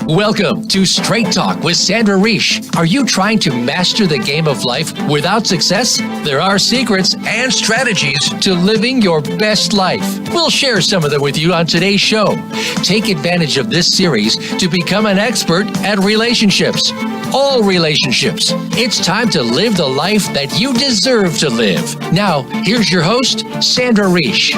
Welcome to Straight Talk with Sandra Reish. Are you trying to master the game of life without success? There are secrets and strategies to living your best life. We'll share some of them with you on today's show. Take advantage of this series to become an expert at relationships. All relationships. It's time to live the life that you deserve to live. Now, here's your host, Sandra Reish.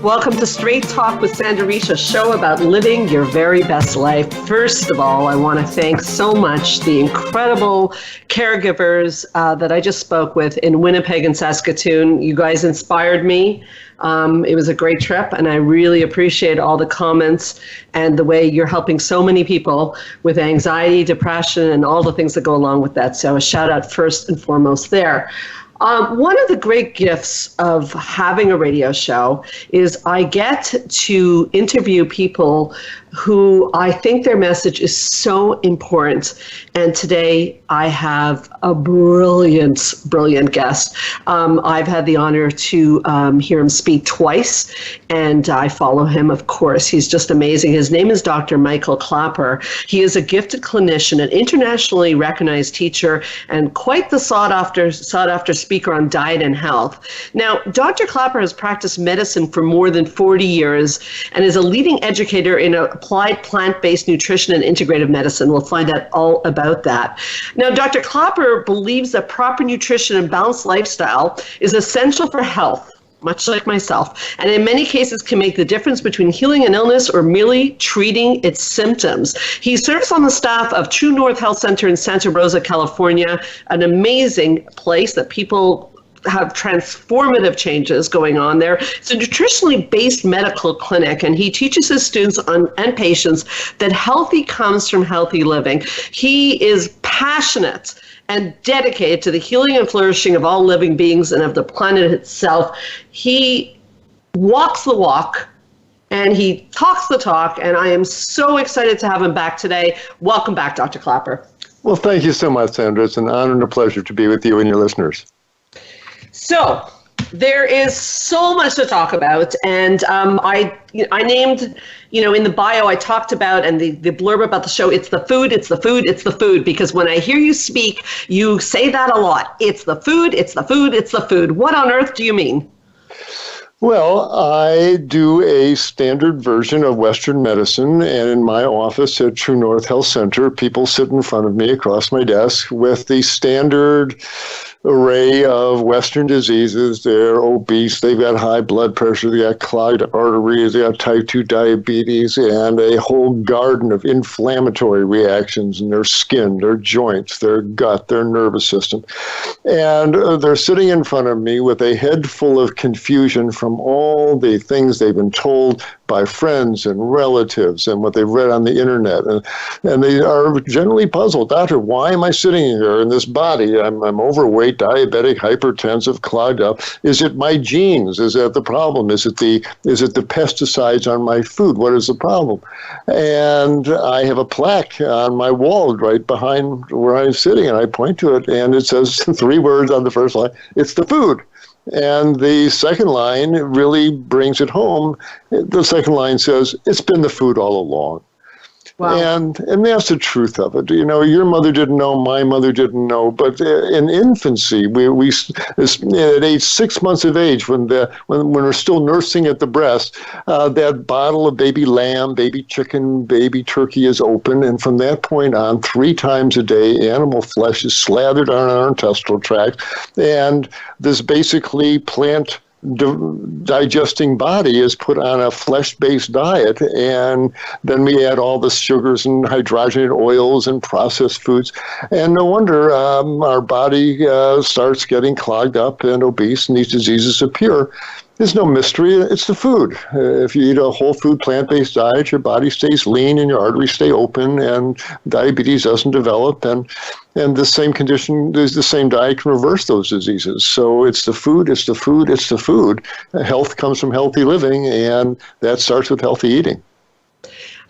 Welcome to Straight Talk with Sandra Reish, a show about living your very best life. First of all, I want to thank so much the incredible caregivers that I just spoke with in Winnipeg and Saskatoon. You guys inspired me. It was a great trip, and I really appreciate all the comments and the way you're helping so many people with anxiety, depression, and all the things that go along with that. So a shout out first and foremost there. One of the great gifts of having a radio show is I get to interview people who I think their message is so important. And today I have a brilliant guest. I've had the honor to hear him speak twice, and I follow him, of course. He's just amazing. His name is Dr. Michael Clapper. He is a gifted clinician, an internationally recognized teacher, and quite the sought after speaker on diet and health. Now, Dr. Clapper has practiced medicine for more than 40 years and is a leading educator in applied plant-based nutrition and integrative medicine. We'll find out all about that. Now, Dr. Clapper believes that proper nutrition and balanced lifestyle is essential for health, much like myself, and in many cases can make the difference between healing an illness or merely treating its symptoms. He serves on the staff of True North Health Center in Santa Rosa, California, an amazing place that people have transformative changes going on there. It's a nutritionally based medical clinic, and he teaches his students and patients that healthy comes from healthy living. He is passionate and dedicated to the healing and flourishing of all living beings and of the planet itself. He walks the walk and he talks the talk, and I am so excited to have him back today. Welcome back, Dr. Clapper. Well, thank you so much, Sandra. It's an honor and a pleasure to be with you and your listeners. So there is so much to talk about, and I named, in the bio I talked about, and the blurb about the show, it's the food, it's the food, it's the food, because when I hear you speak, you say that a lot. It's the food, it's the food, it's the food. What on earth do you mean? Well, I do a standard version of Western medicine, and in my office at True North Health Center, people sit in front of me across my desk with the standard array of Western diseases. They're obese, they've got high blood pressure, they got clogged arteries, they got type 2 diabetes, and a whole garden of inflammatory reactions in their skin, their joints, their gut, their nervous system. And they're sitting in front of me with a head full of confusion from all the things they've been told by friends and relatives and what they've read on the internet. And they are generally puzzled. Doctor, why am I sitting here in this body? I'm overweight, diabetic, hypertensive, clogged up. Is it my genes? Is that the problem? Is it the pesticides on my food? What is the problem? And I have a plaque on my wall right behind where I'm sitting, and I point to it, and it says 3 words on the first line. It's the food. And the second line really brings it home. The second line says, it's been the food all along. Wow. And that's the truth of it. Your mother didn't know, my mother didn't know, but in infancy, we at age 6 months of age, when we're still nursing at the breast, that bottle of baby lamb, baby chicken, baby turkey is open, and from that point on, 3 times a day, animal flesh is slathered on our intestinal tract, and this basically plant digesting body is put on a flesh-based diet, and then we add all the sugars and hydrogenated oils and processed foods, and no wonder our body starts getting clogged up and obese, and these diseases appear. There's no mystery. It's the food. If you eat a whole food plant-based diet, your body stays lean and your arteries stay open, and diabetes doesn't develop. And the same condition, the same diet can reverse those diseases. So it's the food, it's the food, it's the food. Health comes from healthy living, and that starts with healthy eating.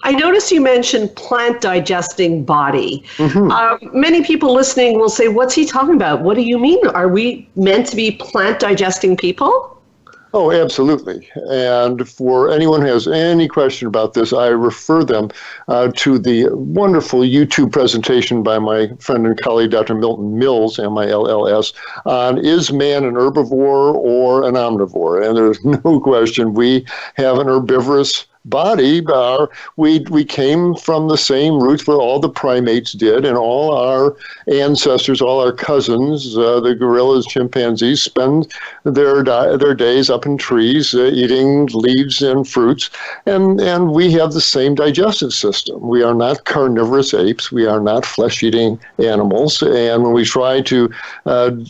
I noticed you mentioned plant digesting body. Mm-hmm. Many people listening will say, what's he talking about? What do you mean? Are we meant to be plant digesting people? Oh, absolutely. And for anyone who has any question about this, I refer them to the wonderful YouTube presentation by my friend and colleague, Dr. Milton Mills, Mills, on is man an herbivore or an omnivore? And there's no question we have an herbivorous body. We came from the same roots where all the primates did, and all our ancestors, all our cousins, the gorillas, chimpanzees, spend their days up in trees eating leaves and fruits, and we have the same digestive system. We are not carnivorous apes. We are not flesh-eating animals. And when we try to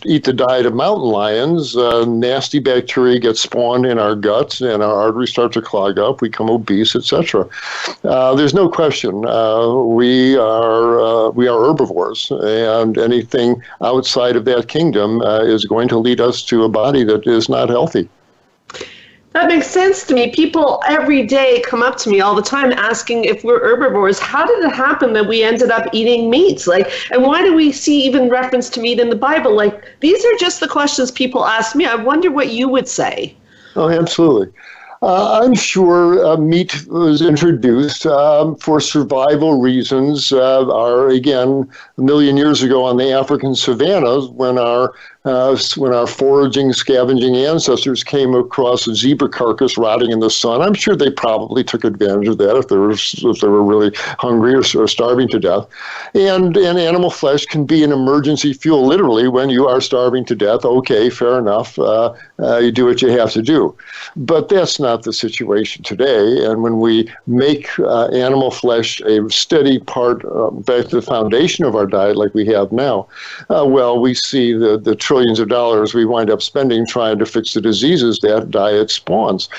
eat the diet of mountain lions, nasty bacteria get spawned in our guts, and our arteries start to clog up. We become obese, etc. There's no question we are herbivores, and anything outside of that kingdom is going to lead us to a body that is not healthy. That makes sense to me. People every day come up to me all the time asking if we're herbivores. How did it happen that we ended up eating meats? And why do we see even reference to meat in the Bible? These are just the questions people ask me. I wonder what you would say. Oh, absolutely. I'm sure meat was introduced for survival reasons. Again, a million years ago on the African savannas, when our foraging, scavenging ancestors came across a zebra carcass rotting in the sun, I'm sure they probably took advantage of that if they were really hungry or starving to death. And animal flesh can be an emergency fuel, literally, when you are starving to death. Okay, fair enough. You do what you have to do. But that's not the situation today. And when we make animal flesh a steady part, back to the foundation of our diet like we have now, we see the trillions of dollars we wind up spending trying to fix the diseases that diet spawns.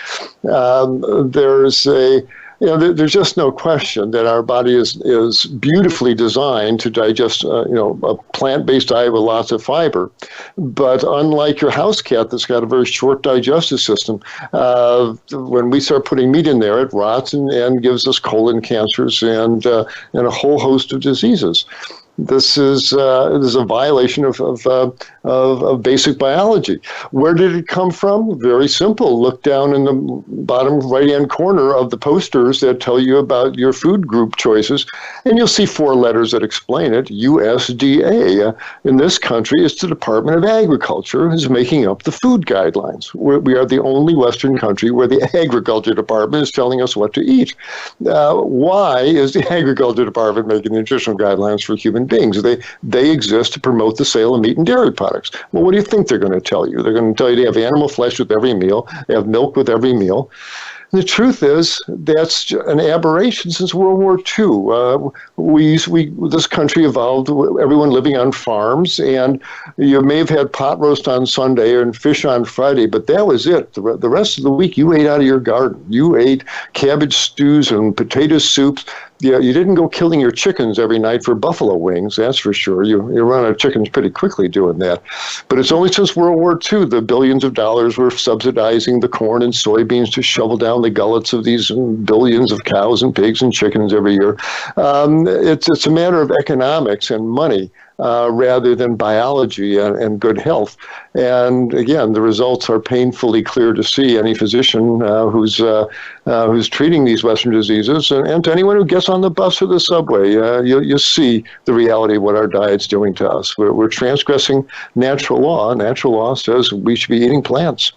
There's just no question that our body is beautifully designed to digest, a plant-based diet with lots of fiber. But unlike your house cat that's got a very short digestive system, when we start putting meat in there, it rots and gives us colon cancers and a whole host of diseases. This is a violation of basic biology. Where did it come from? Very simple. Look down in the bottom right-hand corner of the posters that tell you about your food group choices, and you'll see 4 letters that explain it. USDA. In this country, it's the Department of Agriculture is making up the food guidelines. We are the only Western country where the Agriculture Department is telling us what to eat. Why is the Agriculture Department making nutritional guidelines for human beings? They exist to promote the sale of meat and dairy products. Well, what do you think they're going to tell you? They're going to tell you to have animal flesh with every meal, they have milk with every meal. And the truth is, that's an aberration since World War II. This country evolved, everyone living on farms, and you may have had pot roast on Sunday and fish on Friday, but that was it. The rest of the week, you ate out of your garden. You ate cabbage stews and potato soups. Yeah, you didn't go killing your chickens every night for buffalo wings, that's for sure. You run out of chickens pretty quickly doing that. But it's only since World War II the billions of dollars were subsidizing the corn and soybeans to shovel down the gullets of these billions of cows and pigs and chickens every year. It's a matter of economics and money rather than biology and good health. And again, the results are painfully clear to see. Any physician who's treating these Western diseases, and to anyone who gets on the bus or the subway, you'll see the reality of what our diet's doing to us. We're transgressing natural law. Natural law says we should be eating plants.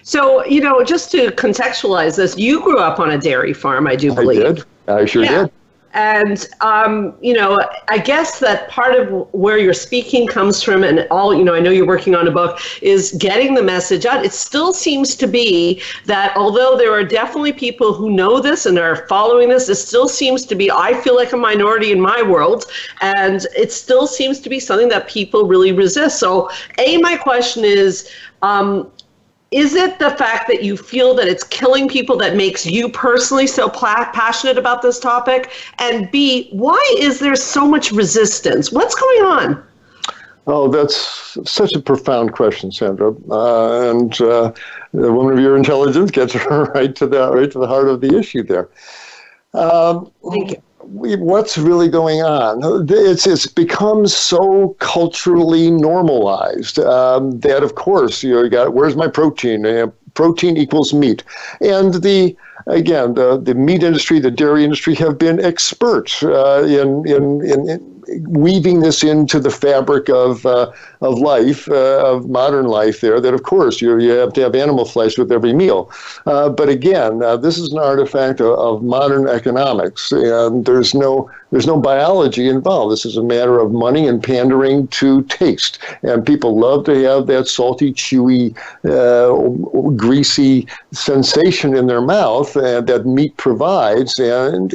So, just to contextualize this, you grew up on a dairy farm, I do believe. I did. I sure did. And, I guess that part of where your speaking comes from and all, I know you're working on a book, is getting the message out. It still seems to be that although there are definitely people who know this and are following this, it still seems to be, I feel like a minority in my world, and it still seems to be something that people really resist. So, my question is it the fact that you feel that it's killing people that makes you personally so passionate about this topic? And B, why is there so much resistance? What's going on? Oh, that's such a profound question, Sandra. And the woman of your intelligence gets right to the heart of the issue there. Thank you. What's really going on? It's become so culturally normalized that, of course, you got, where's my protein? protein equals meat. And the meat industry, the dairy industry have been experts in weaving this into the fabric of life, of modern life there, that of course you have to have animal flesh with every meal. But again, this is an artifact of modern economics, and there's no biology involved. This is a matter of money and pandering to taste. And people love to have that salty, chewy, greasy sensation in their mouth that meat provides. And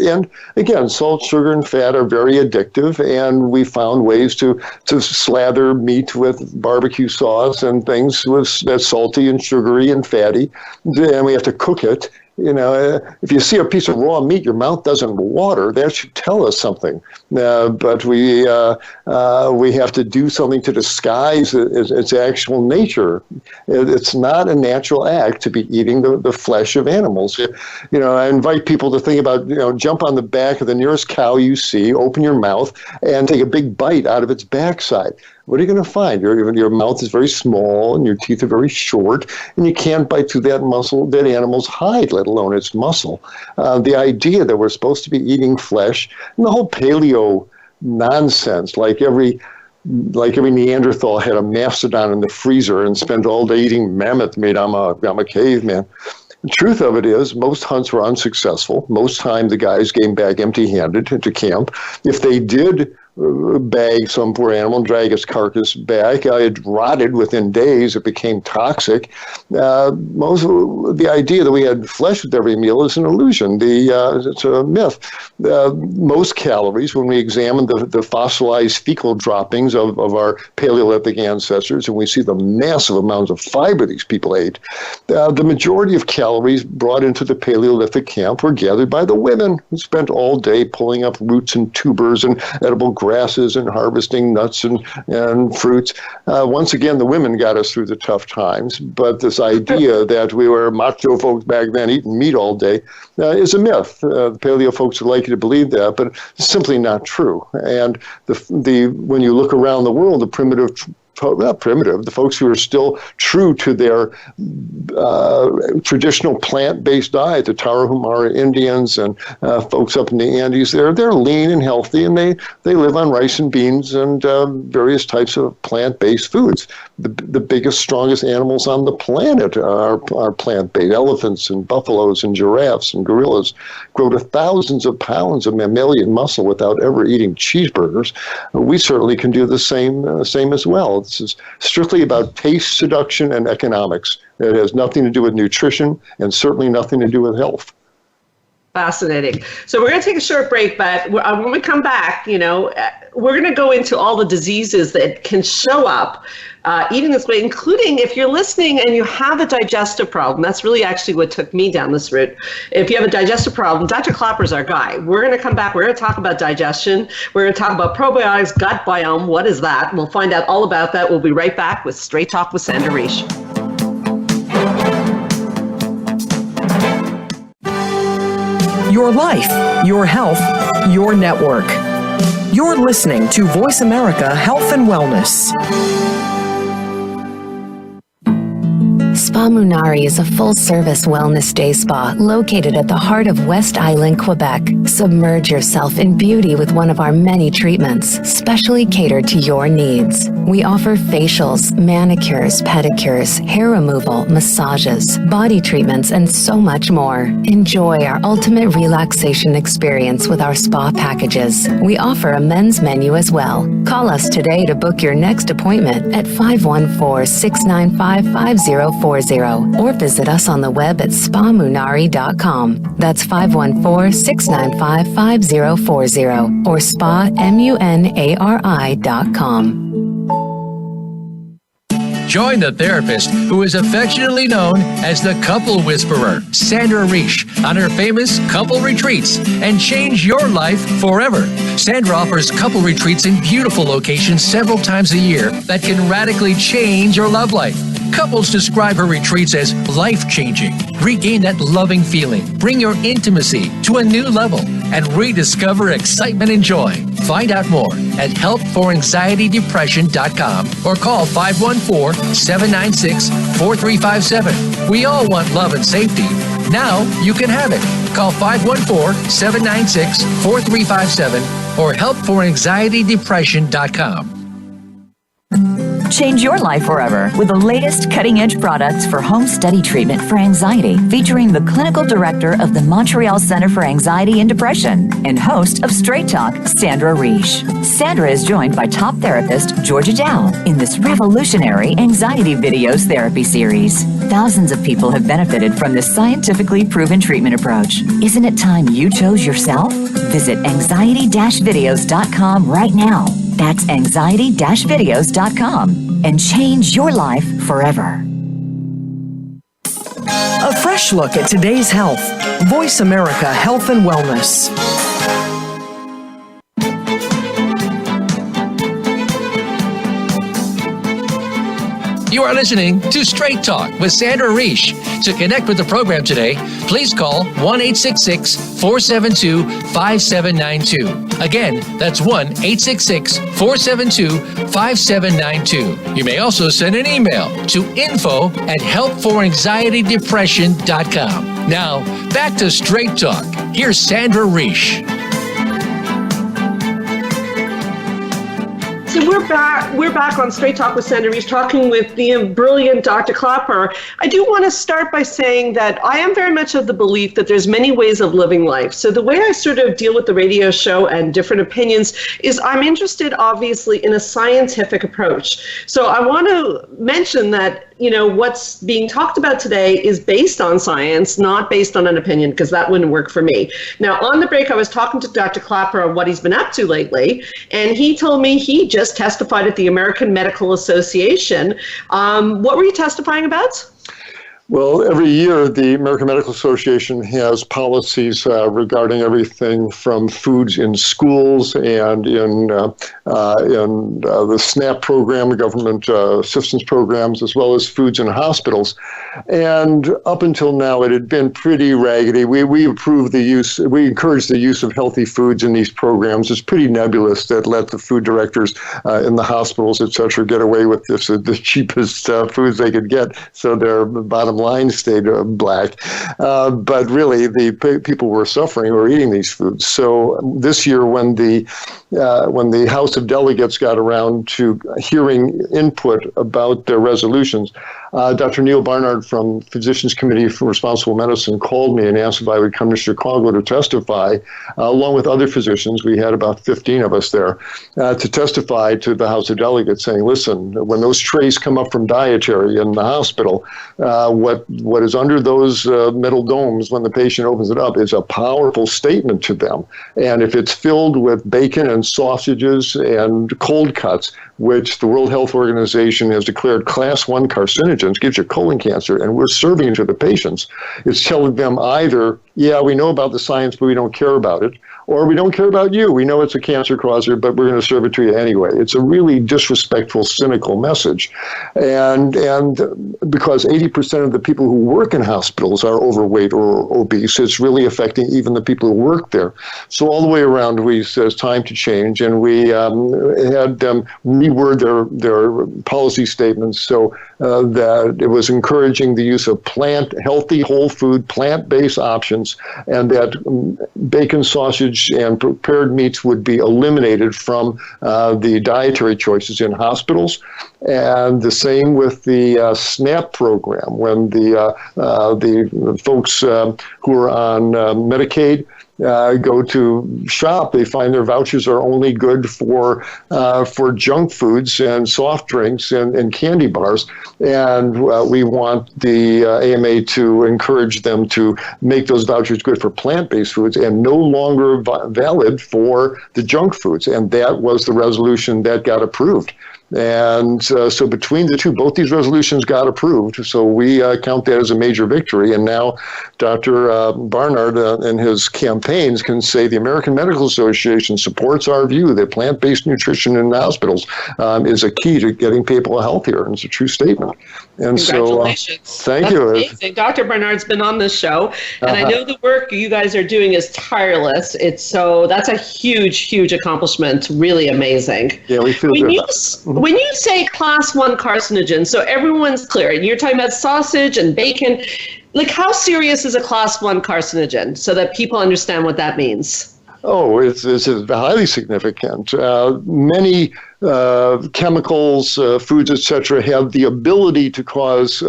again, salt, sugar, and fat are very addictive, and we found ways to slather meat with barbecue sauce and things that's salty and sugary and fatty, and we have to cook it. If you see a piece of raw meat, your mouth doesn't water. That should tell us something. But we have to do something to disguise its actual nature. It's not a natural act to be eating the flesh of animals. I invite people to think about, jump on the back of the nearest cow you see, open your mouth, and take a big bite out of its backside. What are you going to find? Your mouth is very small and your teeth are very short, and you can't bite through that animal's hide, let alone its muscle. The idea that we're supposed to be eating flesh, and the whole paleo nonsense, like every Neanderthal had a mastodon in the freezer and spent all day eating mammoth meat. I'm a caveman. The truth of it is, most hunts were unsuccessful. Most time the guys came back empty-handed into camp. If they did bag some poor animal and drag its carcass back, it rotted within days. It became toxic. The idea that we had flesh with every meal is an illusion. It's a myth. Most calories, when we examine the fossilized fecal droppings of our Paleolithic ancestors, and we see the massive amounts of fiber these people ate, the majority of calories brought into the Paleolithic camp were gathered by the women, who spent all day pulling up roots and tubers and edible grasses and harvesting nuts and fruits. Once again, the women got us through the tough times, but this idea that we were macho folks back then eating meat all day is a myth. The paleo folks would like you to believe that, but it's simply not true. And when you look around the world, the folks who are still true to their traditional plant-based diet, the Tarahumara Indians and folks up in the Andes, they're lean and healthy, and they live on rice and beans and various types of plant-based foods. The biggest, strongest animals on the planet are plant-based. Elephants and buffaloes and giraffes and gorillas grow to thousands of pounds of mammalian muscle without ever eating cheeseburgers. We certainly can do the same as well. This is strictly about taste, seduction, and economics. It has nothing to do with nutrition and certainly nothing to do with health. Fascinating. So we're going to take a short break, but when we come back, we're going to go into all the diseases that can show up eating this way, including if you're listening and you have a digestive problem. That's really actually what took me down this route. If you have a digestive problem, Dr. Klopper's our guy. We're going to come back. We're going to talk about digestion. We're going to talk about probiotics, gut biome. What is that? We'll find out all about that. We'll be right back with Straight Talk with Sandra Reish. Your life, your health, your network. You're listening to Voice America Health and Wellness. Spa Munari is a full-service wellness day spa located at the heart of West Island, Quebec. Submerge yourself in beauty with one of our many treatments, specially catered to your needs. We offer facials, manicures, pedicures, hair removal, massages, body treatments, and so much more. Enjoy our ultimate relaxation experience with our spa packages. We offer a men's menu as well. Call us today to book your next appointment at 514-695-5040 or visit us on the web at spamunari.com. That's 514-695-5040 or spamunari.com. Join the therapist who is affectionately known as the Couple Whisperer, Sandra Reish, on her famous couple retreats, and change your life forever. Sandra offers couple retreats in beautiful locations several times a year that can radically change your love life. Couples describe her retreats as life-changing. Regain that loving feeling, bring your intimacy to a new level, and rediscover excitement and joy. Find out more at helpforanxietydepression.com or call 514-796-4357. We all want love and safety. Now you can have it. Call 514-796-4357 or helpforanxietydepression.com. Change your life forever with the latest cutting-edge products for home study treatment for anxiety, featuring the clinical director of the Montreal Center for Anxiety and Depression and host of Straight Talk, Sandra Reish. Sandra is joined by top therapist Georgia Dow in this revolutionary anxiety videos therapy series. Thousands of people have benefited from this scientifically proven treatment approach. Isn't it time you chose yourself? Visit anxiety-videos.com right now. That's anxiety-videos.com and change your life forever. A fresh look at today's health. Voice America Health and Wellness. You are listening to Straight Talk with Sandra Reish. To connect with the program today, please call 1-866-472-5792. Again, that's 1-866-472-5792. You may also send an email to info@helpforanxietydepression.com. Now, back to Straight Talk. Here's Sandra Reish. So we're back on Straight Talk with Sandra Reish, talking with the brilliant Dr. Clapper. I do want to start by saying that I am very much of the belief that there's many ways of living life. So the way I sort of deal with the radio show and different opinions is I'm interested, obviously, in a scientific approach. So I want to mention that, you know, what's being talked about today is based on science, not based on an opinion, because that wouldn't work for me. Now, on the break, I was talking to Dr. Clapper on what he's been up to lately, and he told me he just testified at the American Medical Association. What were you testifying about? Well, every year the American Medical Association has policies regarding everything from foods in schools and in the SNAP program, government assistance programs, as well as foods in hospitals. And up until now, it had been pretty raggedy. We approved the use, we encourage the use of healthy foods in these programs. It's pretty nebulous that let the food directors in the hospitals, et cetera, get away with this, the cheapest foods they could get, so their bottom line stayed black. But really, the people were suffering who were eating these foods. So this year, when the House of Delegates got around to hearing input about their resolutions, Dr. Neil Barnard from Physicians Committee for Responsible Medicine called me and asked if I would come to Chicago to testify, along with other physicians. We had about 15 of us there to testify to the House of Delegates, saying, listen, when those trays come up from dietary in the hospital, what is under those metal domes when the patient opens it up is a powerful statement to them. And if it's filled with bacon and sausages and cold cuts, which the World Health Organization has declared class 1 carcinogens, gives you colon cancer, and we're serving it to the patients, it's telling them either, yeah, we know about the science, but we don't care about it, or we don't care about you. We know it's a cancer causer, but we're going to serve it to you anyway. It's a really disrespectful, cynical message. And because 80% of the people who work in hospitals are overweight or obese, it's really affecting even the people who work there. So all the way around, we said it's time to change, and we had them reword their policy statements so that it was encouraging the use of healthy, whole food, plant-based options, and that bacon, sausage, and prepared meats would be eliminated from the dietary choices in hospitals. And the same with the SNAP program. When the folks who are on Medicaid go to shop, they find their vouchers are only good for junk foods and soft drinks and candy bars. And we want the AMA to encourage them to make those vouchers good for plant-based foods and no longer valid for the junk foods. And that was the resolution that got approved. And so between the two, both these resolutions got approved. So we count that as a major victory. And now Dr. Barnard and his campaigns can say the American Medical Association supports our view that plant-based nutrition in hospitals is a key to getting people healthier. And it's a true statement. And congratulations. So, thank That's you. Amazing. Dr. Bernard's been on this show, and I know the work you guys are doing is tireless. That's a huge, huge accomplishment. Really amazing. Yeah, we feel when good. When you say class 1 carcinogen, so everyone's clear, and you're talking about sausage and bacon, like how serious is a class 1 carcinogen so that people understand what that means? Oh, it's highly significant. Many chemicals, foods, etc., have the ability to cause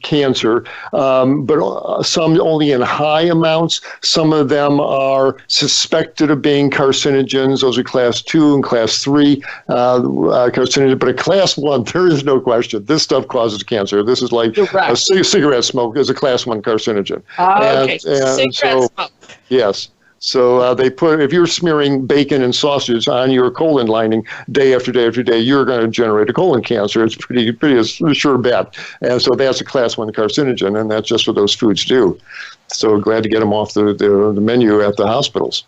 cancer, but some only in high amounts. Some of them are suspected of being carcinogens. Those are class 2 and class 3 carcinogens. But at class 1, there is no question. This stuff causes cancer. This is like a cigarette smoke is a class 1 carcinogen. Okay, cigarette smoke. Yes. So they put, if you're smearing bacon and sausage on your colon lining day after day after day, you're going to generate a colon cancer. It's pretty sure bet. And so that's a class 1 carcinogen, and that's just what those foods do. So glad to get them off the menu at the hospitals.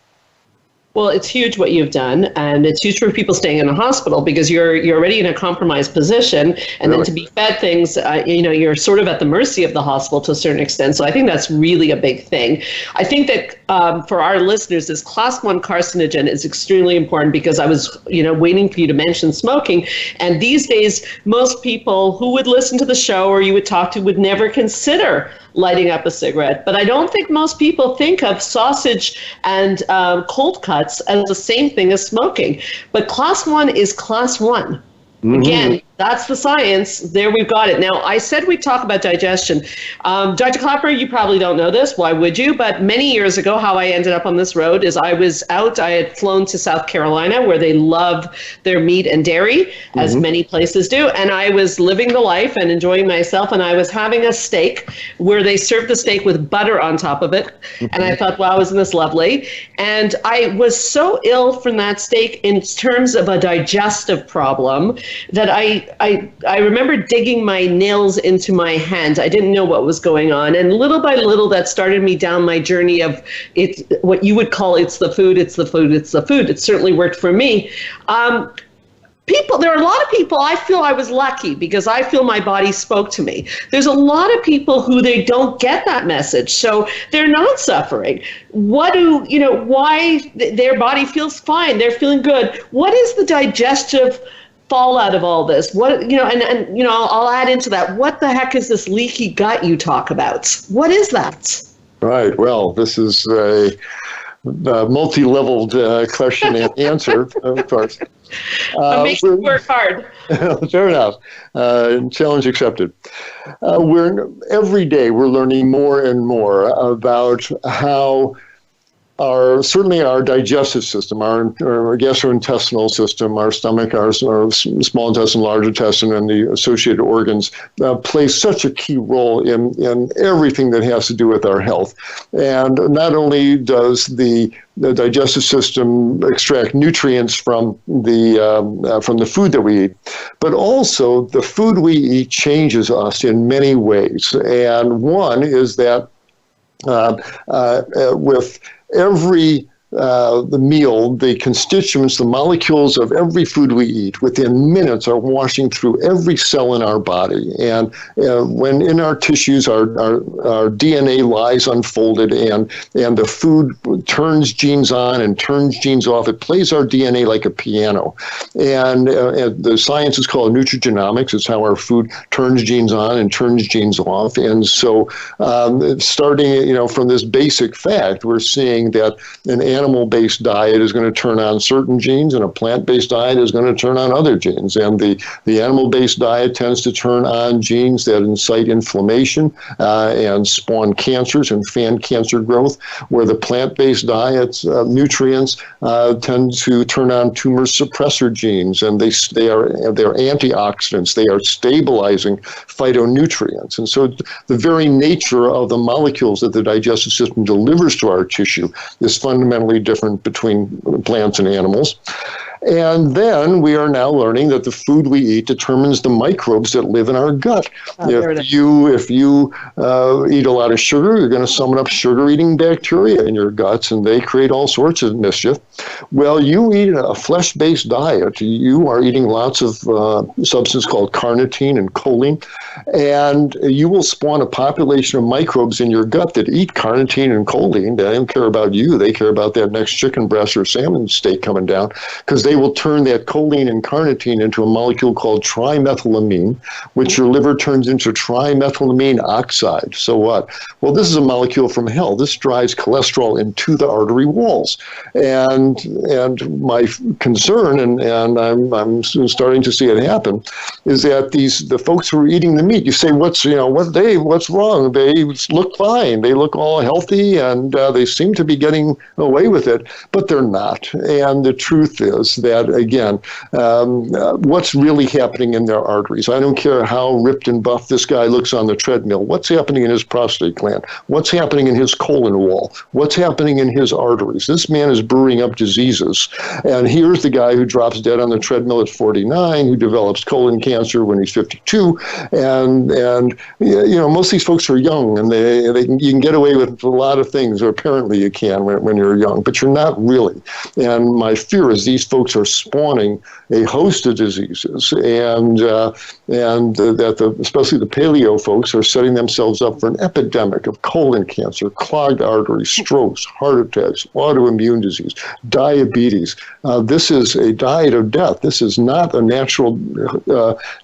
Well, it's huge what you've done, and it's huge for people staying in a hospital because you're already in a compromised position, and then to be fed things, you're sort of at the mercy of the hospital to a certain extent. So I think that's really a big thing. I think that for our listeners, this class 1 carcinogen is extremely important because I was, waiting for you to mention smoking, and these days, most people who would listen to the show or you would talk to would never consider lighting up a cigarette. But I don't think most people think of sausage and cold cuts as the same thing as smoking. But class 1 is class 1. Mm-hmm. Again, that's the science. There we've got it. Now, I said we'd talk about digestion. Dr. Clapper, you probably don't know this. Why would you? But many years ago, how I ended up on this road is I had flown to South Carolina where they love their meat and dairy, as many places do. And I was living the life and enjoying myself. And I was having a steak where they served the steak with butter on top of it. And I thought, wow, isn't this lovely? And I was so ill from that steak in terms of a digestive problem that I remember digging my nails into my hands. I didn't know what was going on. And little by little, that started me down my journey of it's what you would call it's the food, it's the food, it's the food. It certainly worked for me. There are a lot of people, I feel I was lucky because I feel my body spoke to me. There's a lot of people who they don't get that message, so they're not suffering. Why their body feels fine, they're feeling good. What is the digestive fallout of all this? I'll add into that. What the heck is this leaky gut you talk about? What is that? Right. Well, this is a multi-leveled question and answer, of course. Makes you work hard. Fair enough. Challenge accepted. Every day we're learning more and more about how certainly our digestive system, our gastrointestinal system, our stomach, our small intestine, large intestine, and the associated organs play such a key role in everything that has to do with our health. And not only does the digestive system extract nutrients from the food that we eat, but also the food we eat changes us in many ways. And one is that with every the meal, the constituents, the molecules of every food we eat within minutes are washing through every cell in our body. And when in our tissues, our DNA lies unfolded and the food turns genes on and turns genes off. It plays our DNA like a piano. And the science is called nutrigenomics. It's how our food turns genes on and turns genes off. And so starting from this basic fact, we're seeing that an animal-based diet is going to turn on certain genes, and a plant-based diet is going to turn on other genes. And the animal-based diet tends to turn on genes that incite inflammation and spawn cancers and fan cancer growth, where the plant-based diet's nutrients tend to turn on tumor suppressor genes, and they're antioxidants. They are stabilizing phytonutrients. And so the very nature of the molecules that the digestive system delivers to our tissue is fundamentally different between plants and animals. And then we are now learning that the food we eat determines the microbes that live in our gut. If you eat a lot of sugar, you're going to summon up sugar-eating bacteria in your guts, and they create all sorts of mischief. Well, you eat a flesh-based diet. You are eating lots of substance called carnitine and choline, and you will spawn a population of microbes in your gut that eat carnitine and choline. They don't care about you. They care about that next chicken breast or salmon steak coming down, because they will turn that choline and carnitine into a molecule called trimethylamine, which your liver turns into trimethylamine oxide. So what? Well, this is a molecule from hell. This drives cholesterol into the artery walls. And my concern, and I'm starting to see it happen, is that the folks who are eating the meat, you say, what's wrong? They look fine. They look all healthy, and they seem to be getting away with it, but they're not. And the truth is that, again, what's really happening in their arteries? I don't care how ripped and buff this guy looks on the treadmill. What's happening in his prostate gland? What's happening in his colon wall? What's happening in his arteries? This man is brewing up diseases. And here's the guy who drops dead on the treadmill at 49, who develops colon cancer when he's 52. And most of these folks are young, and you can get away with a lot of things, or apparently you can when you're young, but you're not really. And my fear is these folks are spawning a host of diseases, and that especially the paleo folks are setting themselves up for an epidemic of colon cancer, clogged arteries, strokes, heart attacks, autoimmune disease, diabetes. This is a diet of death. This is not a natural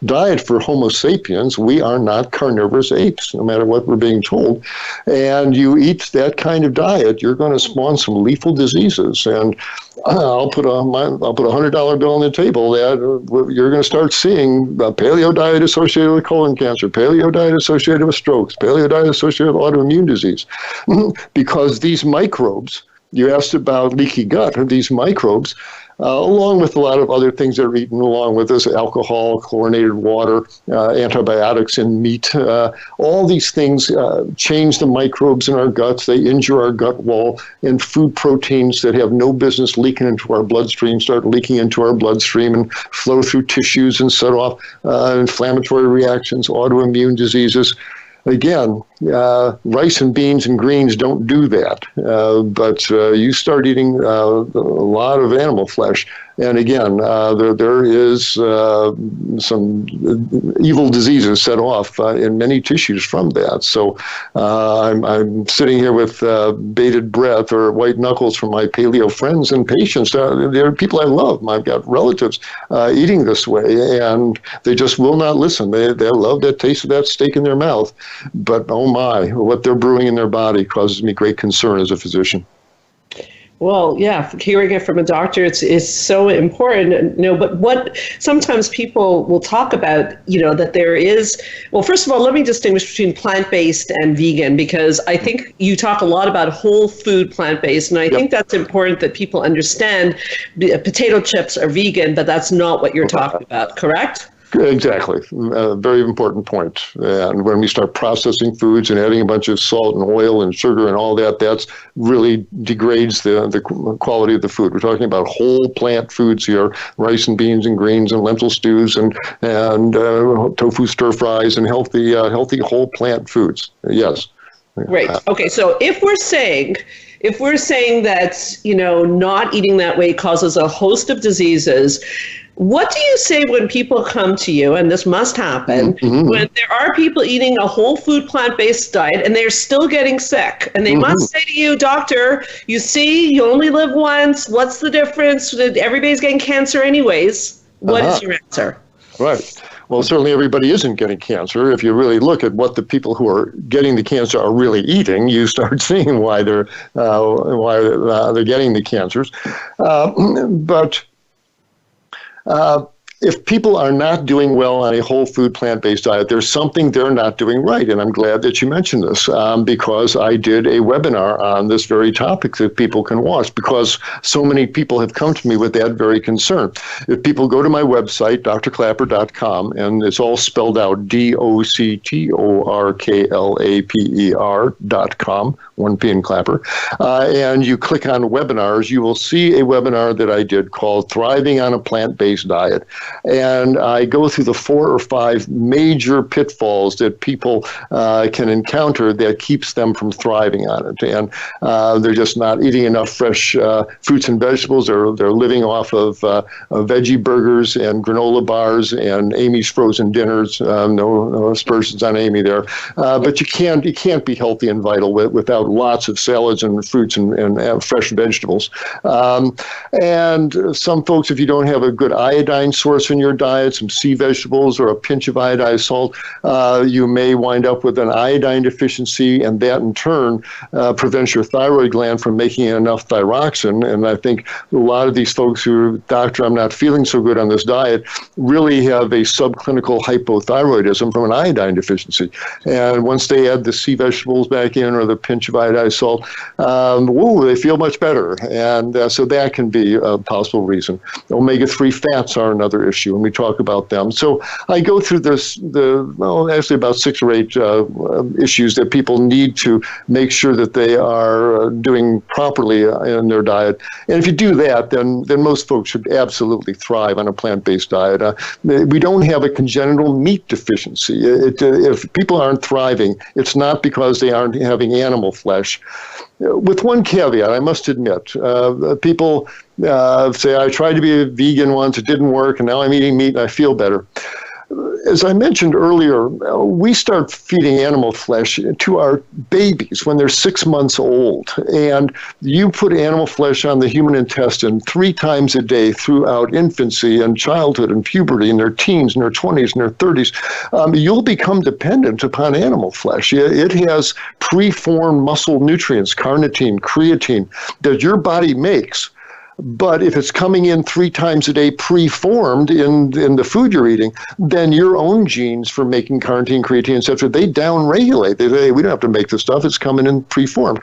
diet for Homo sapiens. We are not carnivorous apes, no matter what we're being told. And you eat that kind of diet, you're going to spawn some lethal diseases. And I'll put a $100 bill on the table that you're going to start seeing a paleo diet associated with colon cancer, paleo diet associated with strokes, paleo diet associated with autoimmune disease, because these microbes. You asked about leaky gut. These microbes, along with a lot of other things that are eaten along with this, alcohol, chlorinated water, antibiotics in meat, all these things change the microbes in our guts. They injure our gut wall, and food proteins that have no business leaking into our bloodstream start leaking into our bloodstream and flow through tissues and set off inflammatory reactions, autoimmune diseases. Again, rice and beans and greens don't do that, but you start eating a lot of animal flesh, and again, there is some evil diseases set off in many tissues from that. So I'm sitting here with bated breath or white knuckles from my paleo friends and patients. They're people I love. I've got relatives eating this way, and they just will not listen. They love that taste of that steak in their mouth, but oh my, what they're brewing in their body causes me great concern as a physician. Well, yeah, hearing it from a doctor is so important. But what sometimes people will talk about, that there is, well, first of all, let me distinguish between plant-based and vegan, because I think you talk a lot about whole food plant-based, and I think that's important that people understand. Potato chips are vegan, but that's not what you're talking about, correct? Exactly. Very important point. And when we start processing foods and adding a bunch of salt and oil and sugar and all that, that's really degrades the quality of the food. We're talking about whole plant foods here, rice and beans and greens and lentil stews and tofu stir fries and healthy whole plant foods. Yes. Great. Okay. So if we're saying that, not eating that way causes a host of diseases, what do you say when people come to you, and this must happen, when there are people eating a whole food plant-based diet and they're still getting sick, and they must say to you, doctor, you see, you only live once. What's the difference? Everybody's getting cancer anyways. What is your answer? Right. Well, certainly everybody isn't getting cancer. If you really look at what the people who are getting the cancer are really eating, you start seeing why they're getting the cancers. But if people are not doing well on a whole food plant-based diet, there's something they're not doing right. And I'm glad that you mentioned this because I did a webinar on this very topic that people can watch because so many people have come to me with that very concern. If people go to my website, drklapper.com, and it's all spelled out, DOCTORKLAPER.com, 1P in Clapper, and you click on webinars, you will see a webinar that I did called Thriving on a Plant-Based Diet. And I go through the 4 or 5 major pitfalls that people can encounter that keeps them from thriving on it. And they're just not eating enough fresh fruits and vegetables. They're living off of veggie burgers and granola bars and Amy's frozen dinners. No aspersions on Amy there. But you can't be healthy and vital without lots of salads and fruits and fresh vegetables. And some folks, if you don't have a good iodine source in your diet, some sea vegetables or a pinch of iodized salt, you may wind up with an iodine deficiency, and that in turn prevents your thyroid gland from making enough thyroxine. And I think a lot of these folks who, doctor, I'm not feeling so good on this diet, really have a subclinical hypothyroidism from an iodine deficiency. And once they add the sea vegetables back in or the pinch of iodized salt, they feel much better. And so that can be a possible reason. Omega-3 fats are another issue, and we talk about them. So I go through actually about 6 or 8 issues that people need to make sure that they are doing properly in their diet. And if you do that, then most folks should absolutely thrive on a plant-based diet. We don't have a congenital meat deficiency. If people aren't thriving, it's not because they aren't having animal flesh. With one caveat, I must admit, people say, I tried to be a vegan once, it didn't work, and now I'm eating meat and I feel better. As I mentioned earlier, we start feeding animal flesh to our babies when they're 6 months old. And you put animal flesh on the human intestine 3 times a day throughout infancy and childhood and puberty in their teens and their 20s and their 30s. You'll become dependent upon animal flesh. It has preformed muscle nutrients, carnitine, creatine, that your body makes. But if it's coming in 3 times a day preformed in the food you're eating, then your own genes for making carnitine, creatine, et cetera, they downregulate. They say, hey, we don't have to make this stuff. It's coming in preformed.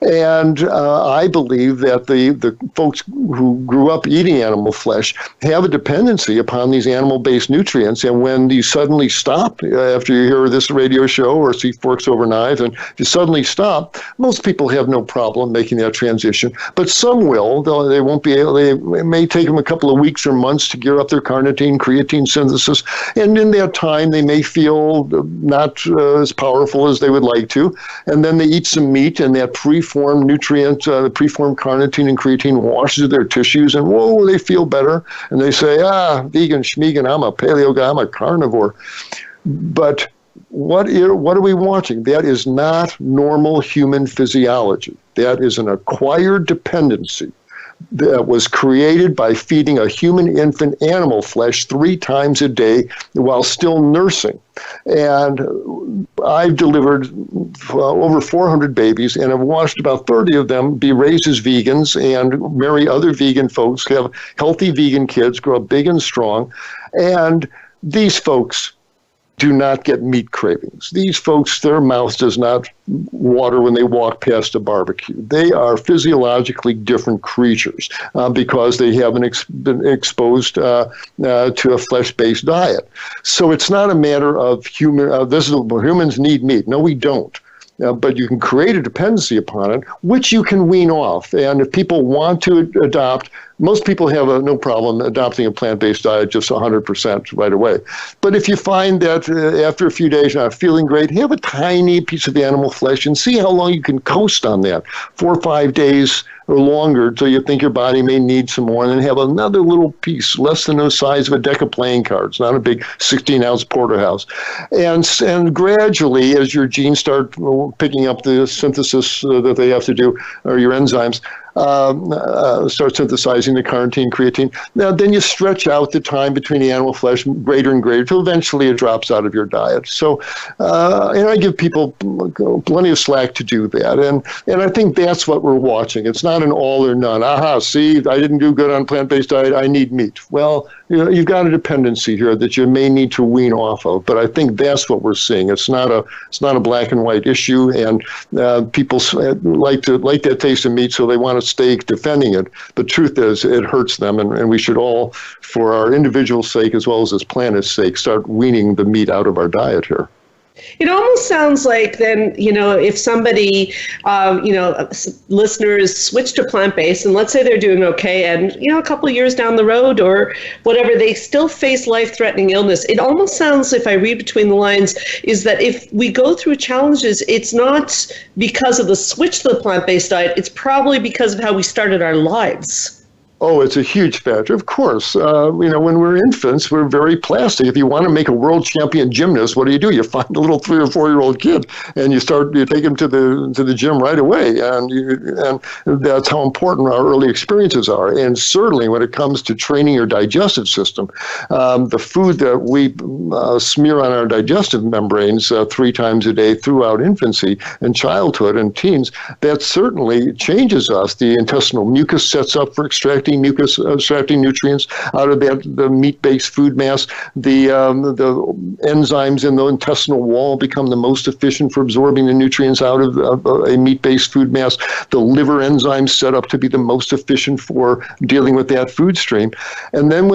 And I believe that the folks who grew up eating animal flesh have a dependency upon these animal-based nutrients. And when you suddenly stop, after you hear this radio show or see Forks Over Knives, and if you suddenly stop, most people have no problem making that transition. But some will. They won't be able. It may take them a couple of weeks or months to gear up their carnitine, creatine synthesis, and in that time they may feel not as powerful as they would like to, and then they eat some meat, and that preformed nutrient, the preformed carnitine and creatine washes their tissues, and whoa, they feel better, and they say, vegan, schmegan, I'm a paleo guy, I'm a carnivore. But what are we watching? That is not normal human physiology. That is an acquired dependency that was created by feeding a human infant animal flesh 3 times a day while still nursing. And I've delivered over 400 babies, and I've watched about 30 of them be raised as vegans and marry other vegan folks, have healthy vegan kids, grow up big and strong. And these folks do not get meat cravings. These folks, their mouth does not water when they walk past a barbecue. They are physiologically different creatures because they haven't been exposed to a flesh-based diet. So it's not a matter of humans need meat. No, we don't. But you can create a dependency upon it, which you can wean off. And if people want to adopt, most people have no problem adopting a plant-based diet just 100% right away. But if you find that after a few days you're not feeling great, have a tiny piece of animal flesh and see how long you can coast on that. 4 or 5 days or longer until you think your body may need some more, and then have another little piece, less than the size of a deck of playing cards, not a big 16-ounce porterhouse. And gradually, as your genes start picking up the synthesis that they have to do, or your enzymes, start synthesizing the carnitine, creatine. Now, then you stretch out the time between the animal flesh greater and greater till eventually it drops out of your diet. So, and I give people plenty of slack to do that. And I think that's what we're watching. It's not an all or none. Aha, see, I didn't do good on plant-based diet. I need meat. Well, you've got a dependency here that you may need to wean off of. But I think that's what we're seeing. It's not a black and white issue. And people like that taste of meat, so they want to stay defending it. The truth is, it hurts them, and we should all, for our individual sake as well as this planet's sake, start weaning the meat out of our diet here. It almost sounds like then, if somebody, listeners switch to plant-based, and let's say they're doing okay, and, a couple of years down the road or whatever, they still face life-threatening illness. It almost sounds, if I read between the lines, is that if we go through challenges, it's not because of the switch to the plant-based diet, it's probably because of how we started our lives. Oh, it's a huge factor. Of course, when we're infants, we're very plastic. If you want to make a world champion gymnast, what do? You find a little 3 or 4 year old kid, and you take him to the gym right away, and that's how important our early experiences are. And certainly, when it comes to training your digestive system, the food that we smear on our digestive membranes 3 times a day throughout infancy and childhood and teens, that certainly changes us. The intestinal mucus sets up for extracting nutrients out of the meat-based food mass. The enzymes in the intestinal wall become the most efficient for absorbing the nutrients out of a meat-based food mass. The liver enzymes set up to be the most efficient for dealing with that food stream. And then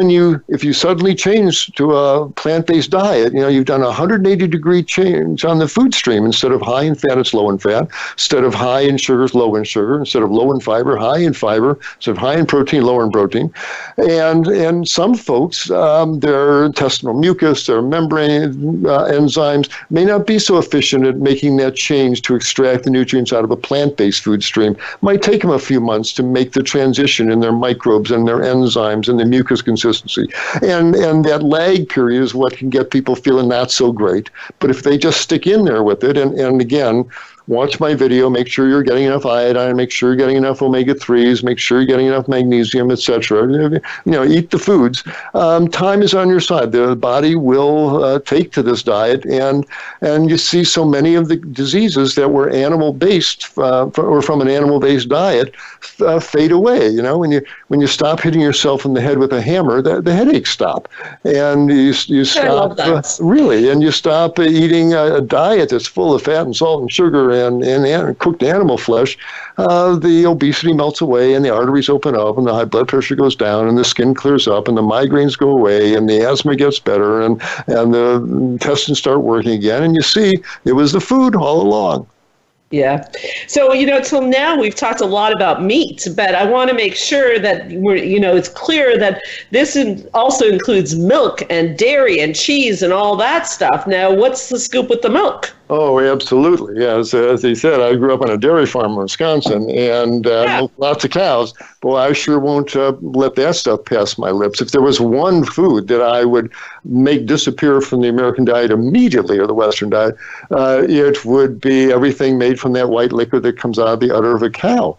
if you suddenly change to a plant-based diet, you've done a 180-degree change on the food stream. Instead of high in fat, it's low in fat. Instead of high in sugar, it's low in sugar. Instead of low in fiber, high in fiber. Instead of high in protein, lower in protein. And some folks, their intestinal mucus, their membrane enzymes may not be so efficient at making that change to extract the nutrients out of a plant-based food stream. Might take them a few months to make the transition in their microbes and their enzymes and the mucus consistency. And that lag period is what can get people feeling not so great. But if they just stick in there with it, and again, watch my video, make sure you're getting enough iodine, make sure you're getting enough omega-3s, make sure you're getting enough magnesium, etc. Eat the foods. Time is on your side. The body will take to this diet, and you see so many of the diseases that were animal-based or from an animal-based diet fade away. When you stop hitting yourself in the head with a hammer, the headaches stop, and you stop really, and you stop eating a diet that's full of fat and salt and sugar and cooked animal flesh. The obesity melts away, and the arteries open up, and the high blood pressure goes down, and the skin clears up, and the migraines go away, and the asthma gets better, and the intestines start working again. And you see, it was the food all along. Yeah. So, till now we've talked a lot about meat, but I want to make sure that it's clear that this also includes milk and dairy and cheese and all that stuff. Now, what's the scoop with the milk? Oh, absolutely. Yeah, as he said, I grew up on a dairy farm in Wisconsin, and lots of cows. Boy, I sure won't let that stuff pass my lips. If there was one food that I would make disappear from the American diet immediately, or the Western diet, it would be everything made from that white liquid that comes out of the udder of a cow.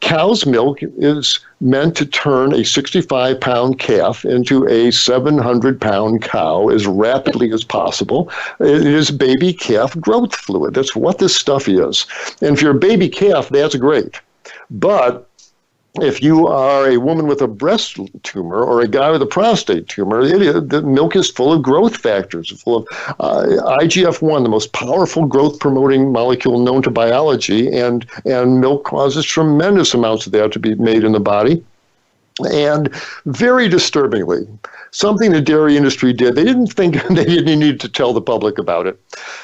Cow's milk is meant to turn a 65-pound calf into a 700-pound cow as rapidly as possible. It is baby calf growth fluid. That's what this stuff is. And if you're a baby calf, that's great. But if you are a woman with a breast tumor or a guy with a prostate tumor, the milk is full of growth factors, full of IGF-1, the most powerful growth-promoting molecule known to biology, and milk causes tremendous amounts of that to be made in the body. And very disturbingly, something the dairy industry did, they didn't think they needed to tell the public about it.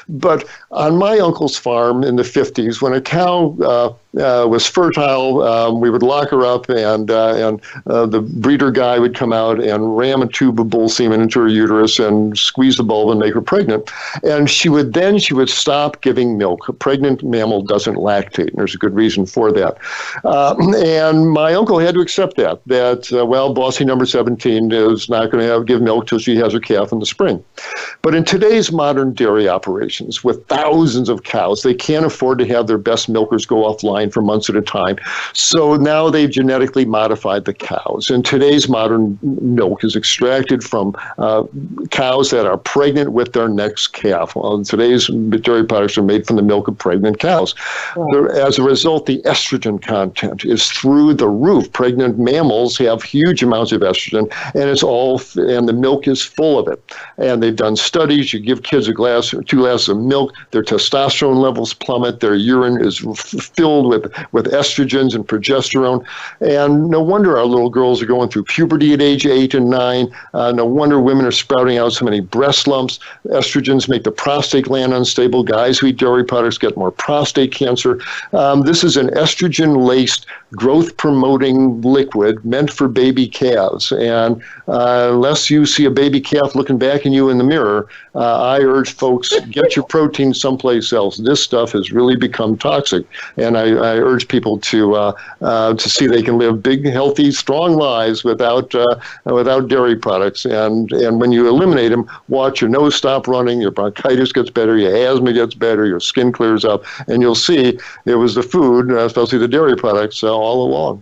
But on my uncle's farm in the 50s, when a cow was fertile, we would lock her up, and the breeder guy would come out and ram a tube of bull semen into her uterus and squeeze the bulb and make her pregnant. And she would stop giving milk. A pregnant mammal doesn't lactate, and there's a good reason for that. And my uncle had to accept that bossy number 17 is not going to give milk till she has her calf in the spring. But in today's modern dairy operations, with thousands of cows, they can't afford to have their best milkers go offline line for months at a time. So now they've genetically modified the cows. And today's modern milk is extracted from cows that are pregnant with their next calf. Well, today's dairy products are made from the milk of pregnant cows. Wow. As a result, the estrogen content is through the roof. Pregnant mammals have huge amounts of estrogen, and the milk is full of it. And they've done studies. You give kids a glass or 2 glasses of milk, their testosterone levels plummet, their urine is filled with estrogens and progesterone. And no wonder our little girls are going through puberty at age 8 and 9. No wonder women are sprouting out so many breast lumps. Estrogens make the prostate gland unstable. Guys who eat dairy products get more prostate cancer. This is an estrogen-laced growth-promoting liquid meant for baby calves. And unless you see a baby calf looking back at you in the mirror, I urge folks, get your protein someplace else. This stuff has really become toxic. And I urge people to see they can live big, healthy, strong lives without dairy products. And when you eliminate them, watch your nose stop running, your bronchitis gets better, your asthma gets better, your skin clears up, and you'll see it was the food, especially the dairy products, all along.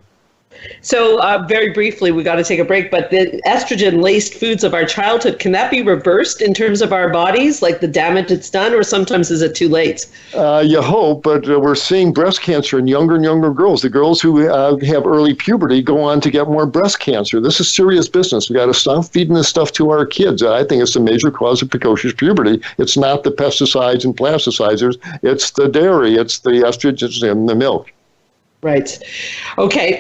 So very briefly, we got to take a break, but the estrogen-laced foods of our childhood, can that be reversed in terms of our bodies, like the damage it's done, or sometimes is it too late? You hope, but we're seeing breast cancer in younger and younger girls. The girls who have early puberty go on to get more breast cancer. This is serious business. We got to stop feeding this stuff to our kids. I think it's the major cause of precocious puberty. It's not the pesticides and plasticizers. It's the dairy. It's the estrogens in the milk. Right. Okay.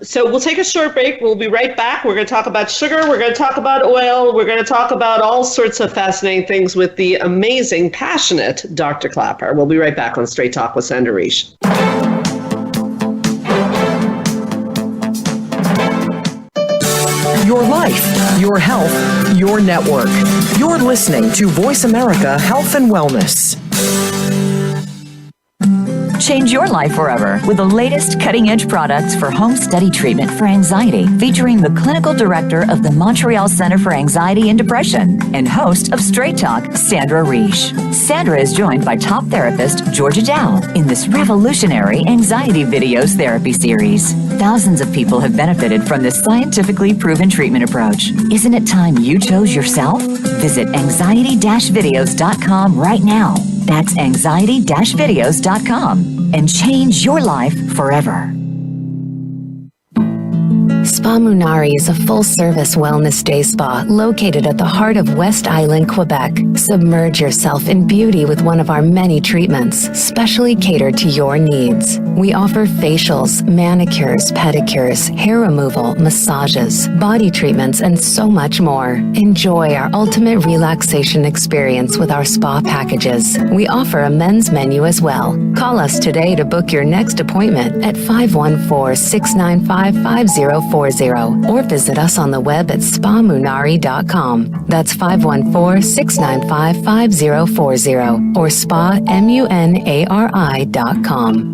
So we'll take a short break. We'll be right back. We're going to talk about sugar. We're going to talk about oil. We're going to talk about all sorts of fascinating things with the amazing, passionate Dr. Clapper. We'll be right back on Straight Talk with Sandra Reish. Your life, your health, your network. You're listening to Voice America Health and Wellness. Change your life forever with the latest cutting-edge products for home study treatment for anxiety, featuring the clinical director of the Montreal Center for Anxiety and Depression and host of Straight Talk, Sandra Reish. Sandra is joined by top therapist Georgia Dow in this revolutionary anxiety videos therapy series. Thousands of people have benefited from this scientifically proven treatment approach. Isn't it time you chose yourself? Visit anxiety-videos.com right now. That's anxiety-videos.com and change your life forever. Spa Munari is a full-service wellness day spa located at the heart of West Island, Quebec. Submerge yourself in beauty with one of our many treatments, specially catered to your needs. We offer facials, manicures, pedicures, hair removal, massages, body treatments, and so much more. Enjoy our ultimate relaxation experience with our spa packages. We offer a men's menu as well. Call us today to book your next appointment at 514-695-5040 or visit us on the web at spamunari.com. That's 514-695-5040 or spamunari.com.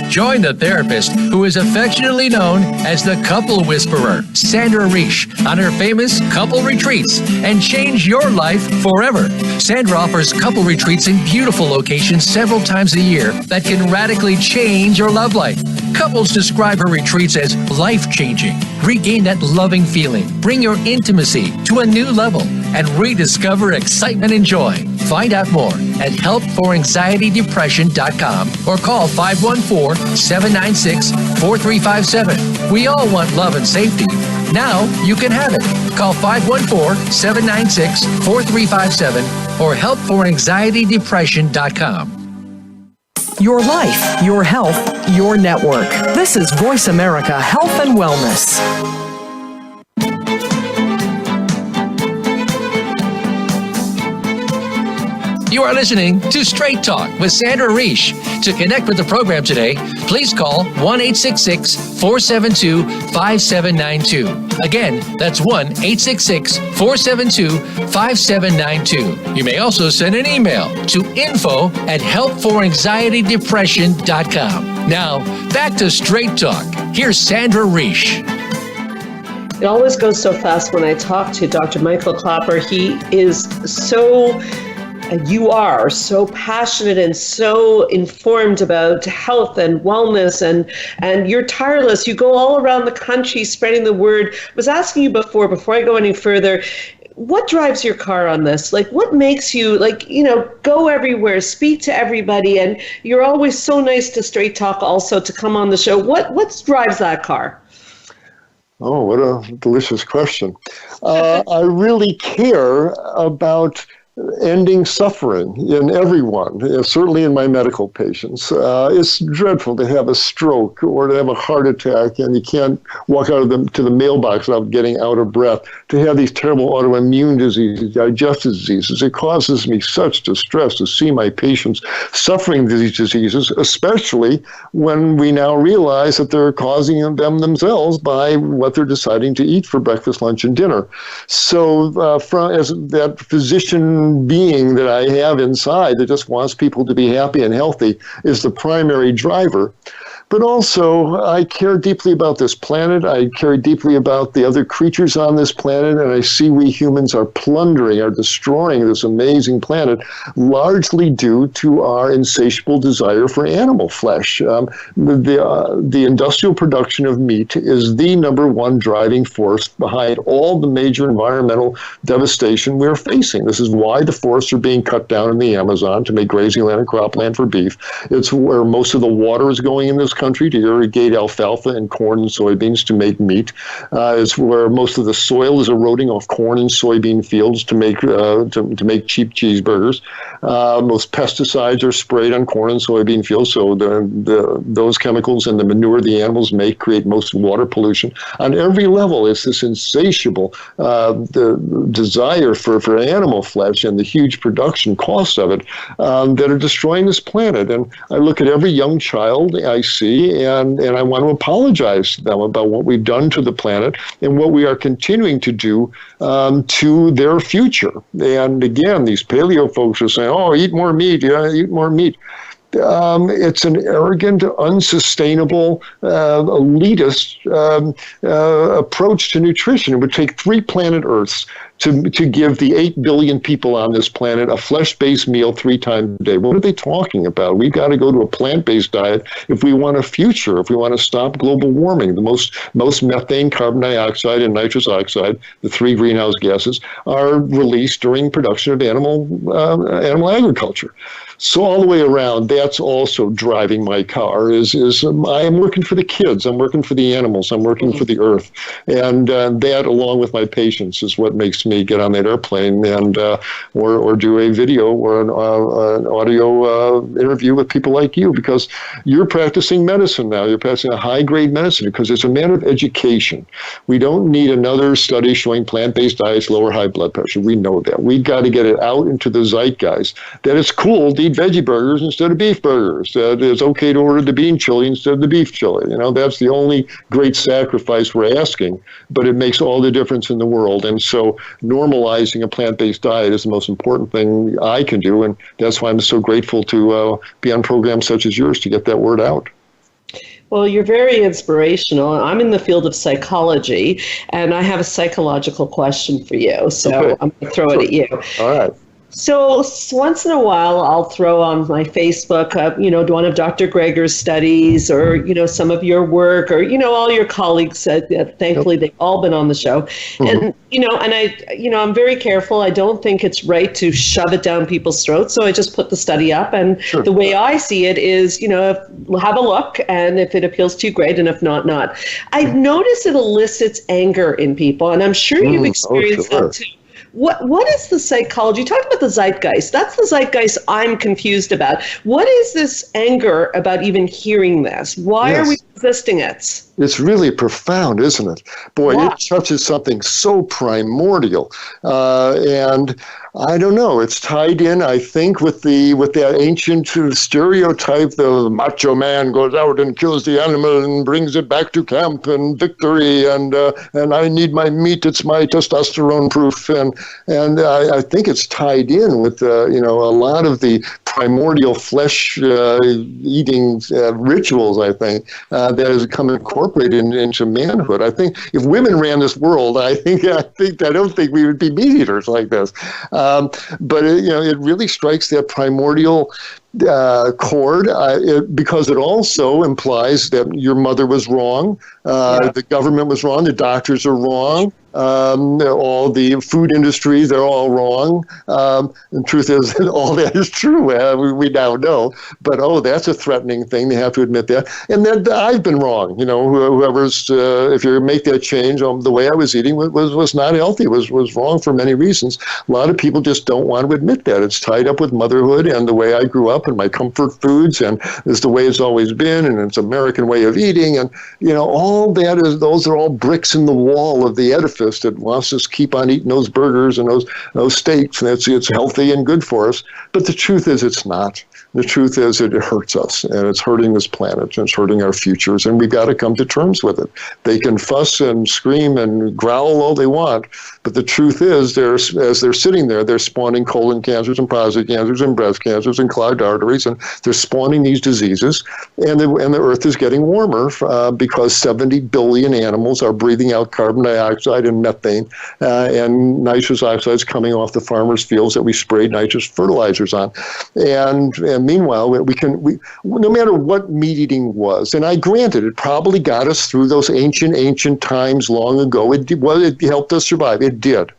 Join the therapist who is affectionately known as the Couple Whisperer, Sandra Reish, on her famous couple retreats and change your life forever. Sandra offers couple retreats in beautiful locations several times a year that can radically change your love life. Couples describe her retreats as life-changing. Regain that loving feeling, bring your intimacy to a new level, and rediscover excitement and joy. Find out more at helpforanxietydepression.com or call 514-796-4357. We all want love and safety. Now you can have it. Call 514-796-4357 or helpforanxietydepression.com. Your life, your health, your network. This is Voice America Health and Wellness. You are listening to Straight Talk with Sandra Reish. To connect with the program today, please call 1-866-472-5792. Again, that's 1-866-472-5792. You may also send an email to info@helpforanxietydepression.com. Now, back to Straight Talk. Here's Sandra Reish. It always goes so fast when I talk to Dr. Michael Clapper. He is so you are so passionate and so informed about health and wellness, and you're tireless. You go all around the country spreading the word. I was asking you before I go any further, what drives your car on this? Like, what makes you, go everywhere, speak to everybody, and you're always so nice to Straight Talk also to come on the show. What drives that car? Oh, what a delicious question. I really care about ending suffering in everyone, certainly in my medical patients. It's dreadful to have a stroke or to have a heart attack and you can't walk out of to the mailbox without getting out of breath, to have these terrible autoimmune diseases, digestive diseases. It causes me such distress to see my patients suffering these diseases, especially when we now realize that they're causing them themselves by what they're deciding to eat for breakfast, lunch, and dinner. So as that physician being that I have inside that just wants people to be happy and healthy is the primary driver. But also, I care deeply about this planet. I care deeply about the other creatures on this planet, and I see we humans are destroying this amazing planet, largely due to our insatiable desire for animal flesh. The industrial production of meat is the number one driving force behind all the major environmental devastation we're facing. This is why the forests are being cut down in the Amazon to make grazing land and cropland for beef. It's where most of the water is going in this country to irrigate alfalfa and corn and soybeans to make meat. It's where most of the soil is eroding off corn and soybean fields to make cheap cheeseburgers. Most pesticides are sprayed on corn and soybean fields, so those chemicals and the manure the animals make create most water pollution. On every level, it's this insatiable the desire for animal flesh and the huge production costs of it that are destroying this planet. And I look at every young child I see, and I want to apologize to them about what we've done to the planet and what we are continuing to do to their future. And again, these paleo folks are saying, oh, eat more meat, eat more meat. It's an arrogant, unsustainable, elitist approach to nutrition. It would take 3 planet Earths to give the 8 billion people on this planet a flesh-based meal 3 times a day. What are they talking about? We've got to go to a plant-based diet if we want a future, if we want to stop global warming. The most methane, carbon dioxide, and nitrous oxide, the 3 greenhouse gases, are released during production of animal agriculture. So all the way around, that's also driving my car. I am working for the kids, I'm working for the animals, I'm working for the earth, and that, along with my patients, is what makes me get on that airplane and or do a video or an audio interview with people like you, because you're practicing medicine now. You're practicing a high-grade medicine because it's a matter of education. We don't need another study showing plant-based diets lower high blood pressure. We know that. We've got to get it out into the zeitgeist that it's cool to eat veggie burgers instead of beef burgers, that it's okay to order the bean chili instead of the beef chili. That's the only great sacrifice we're asking, but it makes all the difference in the world. And so normalizing a plant-based diet is the most important thing I can do, and that's why I'm so grateful to be on programs such as yours to get that word out. Well, you're very inspirational. I'm in the field of psychology, and I have a psychological question for you. So okay. I'm going to throw it at you. All right. So once in a while, I'll throw on my Facebook, one of Dr. Greger's studies, or, some of your work, or, all your colleagues. Thankfully, they've all been on the show. Mm-hmm. And, I'm very careful. I don't think it's right to shove it down people's throats. So I just put the study up. And sure. The way I see it is, have a look. And if it appeals to you, great. And if not, not. I've noticed it elicits anger in people. And I'm sure you've experienced that too. What is the psychology? Talk about the zeitgeist. That's the zeitgeist I'm confused about. What is this anger about even hearing this? Why are we resisting it? It's really profound, isn't it? Boy, It touches something so primordial. And I don't know, it's tied in, I think, with that ancient stereotype, the macho man goes out and kills the animal and brings it back to camp and victory, and I need my meat, it's my testosterone proof. And I think it's tied in with, a lot of the primordial flesh eating rituals, I think, that has come incorporated into manhood. I think if women ran this world, I don't think we would be meat eaters like this. But it really strikes that primordial chord because it also implies that your mother was wrong, the government was wrong, the doctors are wrong, all the food industry, they're all wrong. The truth is that all that is true. We now know, but that's a threatening thing. They have to admit that. And then I've been wrong. Whoever's if you make that change, the way I was eating was not healthy. Was wrong for many reasons. A lot of people just don't want to admit that. It's tied up with motherhood and the way I grew up and my comfort foods, and it's the way it's always been, and it's American way of eating, and all that those are all bricks in the wall of the edifice that wants us to keep on eating those burgers and those steaks, and it's healthy and good for us. But the truth is, it's not. The truth is it hurts us, and it's hurting this planet, and it's hurting our futures, and we've got to come to terms with it. They can fuss and scream and growl all they want, but the truth is, as they're sitting there, they're spawning colon cancers and prostate cancers and breast cancers and clogged arteries, and they're spawning these diseases, and the Earth is getting warmer because 70 billion animals are breathing out carbon dioxide and methane, and nitrous oxide is coming off the farmers' fields that we sprayed nitrous fertilizers on, and meanwhile, we no matter what meat eating was, and I granted it probably got us through those ancient times long ago. It helped us survive. It did.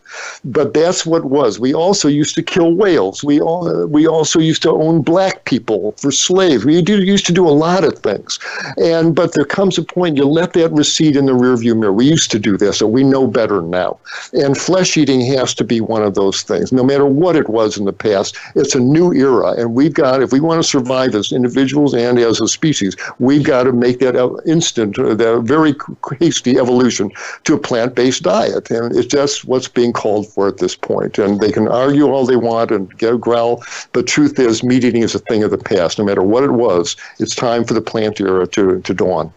But that's what was. We also used to kill whales. We also used to own black people for slaves. We used to do a lot of things. But there comes a point you let that recede in the rearview mirror. We used to do this, so we know better now. And flesh eating has to be one of those things. No matter what it was in the past, it's a new era. And if we want to survive as individuals and as a species, we've got to make that instant, that very hasty evolution to a plant-based diet. And it's just what's being called for at this point. And they can argue all they want and growl, but truth is, meat eating is a thing of the past. No matter what it was, it's time for the plant era to dawn.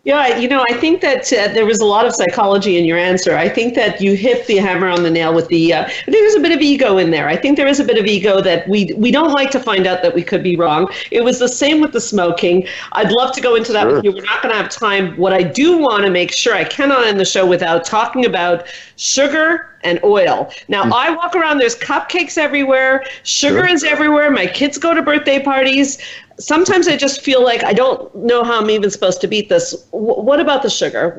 Yeah, I think that there was a lot of psychology in your answer. I think that you hit the hammer on the nail with there's a bit of ego in there. I think there is a bit of ego that we don't like to find out that we could be wrong. It was the same with the smoking. I'd love to go into that with you. We're not going to have time. What I do want to make sure, I cannot end the show without talking about sugar and oil. Now, I walk around, there's cupcakes everywhere, sugar is everywhere, my kids go to birthday parties. Sometimes I just feel like I don't know how I'm even supposed to beat this. What about the sugar?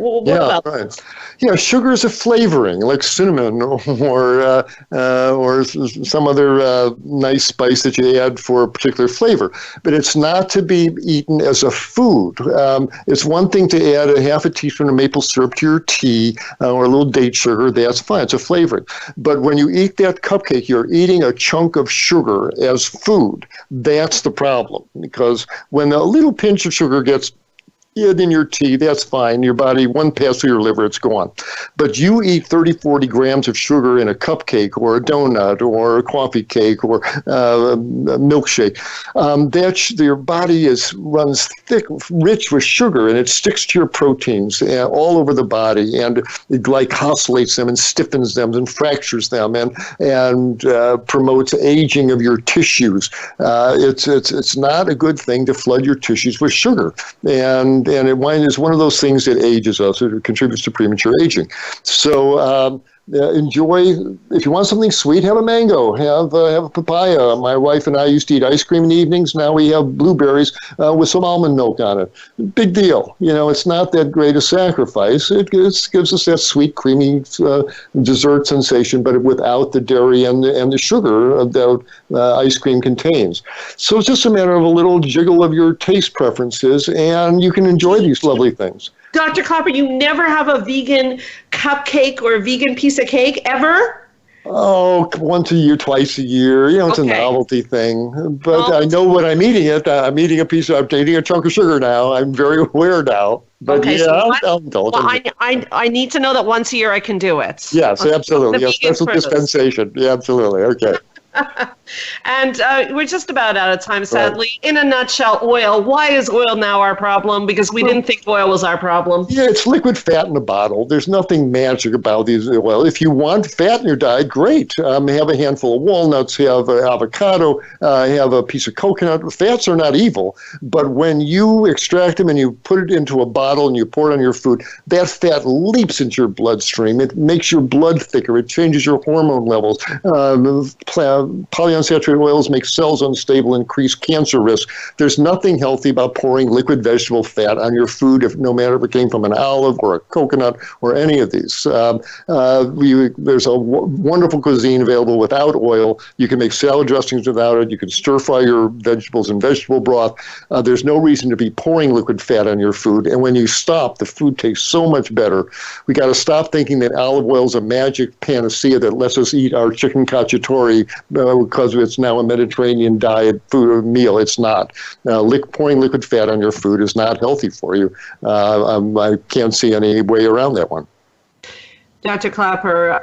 Yeah, sugar is a flavoring, like cinnamon or some other nice spice that you add for a particular flavor. But it's not to be eaten as a food. It's one thing to add a half a teaspoon of maple syrup to your tea or a little date sugar. That's fine. It's a flavoring. But when you eat that cupcake, you're eating a chunk of sugar as food. That's the problem. Because when a little pinch of sugar gets in your tea, that's fine. Your body, one pass through your liver, it's gone. But you eat 30, 40 grams of sugar in a cupcake or a donut or a coffee cake or a milkshake. Your body runs thick, rich with sugar, and it sticks to your proteins all over the body, and it glycosylates them and stiffens them and fractures them and promotes aging of your tissues. It's not a good thing to flood your tissues with sugar. And wine is one of those things that ages us. It contributes to premature aging. So enjoy. If you want something sweet, have a mango. Have a papaya. My wife and I used to eat ice cream in the evenings. Now we have blueberries with some almond milk on it. Big deal. It's not that great a sacrifice. It gives us that sweet, creamy dessert sensation, but without the dairy and the sugar that ice cream contains. So it's just a matter of a little jiggle of your taste preferences, and you can enjoy these lovely things. Dr. Copper, you never have a vegan cupcake or a vegan piece of cake ever? Oh, once a year, twice a year. It's a novelty thing. But I know what I'm eating. I'm eating a chunk of sugar now. I'm very aware now. But I'll indulge. Well, I need to know that once a year I can do it. Yes, absolutely. Yes, special dispensation. Yeah, absolutely. Okay. And we're just about out of time, sadly. Right. In a nutshell, oil. Why is oil now our problem? Because we didn't think oil was our problem. Yeah, it's liquid fat in a bottle. There's nothing magic about these oil. If you want fat in your diet, great. Have a handful of walnuts, have avocado, have a piece of coconut. Fats are not evil, but when you extract them and you put it into a bottle and you pour it on your food, that fat leaps into your bloodstream. It makes your blood thicker. It changes your hormone levels. Polyunsaturated oils make cells unstable, increase cancer risk. There's nothing healthy about pouring liquid vegetable fat on your food, no matter if it came from an olive or a coconut or any of these. There's a wonderful cuisine available without oil. You can make salad dressings without it. You can stir fry your vegetables in vegetable broth. There's no reason to be pouring liquid fat on your food. And when you stop, the food tastes so much better. We got to stop thinking that olive oil is a magic panacea that lets us eat our chicken cacciatore because it's now a Mediterranean diet food or meal. It's not. Pouring liquid fat on your food is not healthy for you. I can't see any way around that one. Dr. Clapper,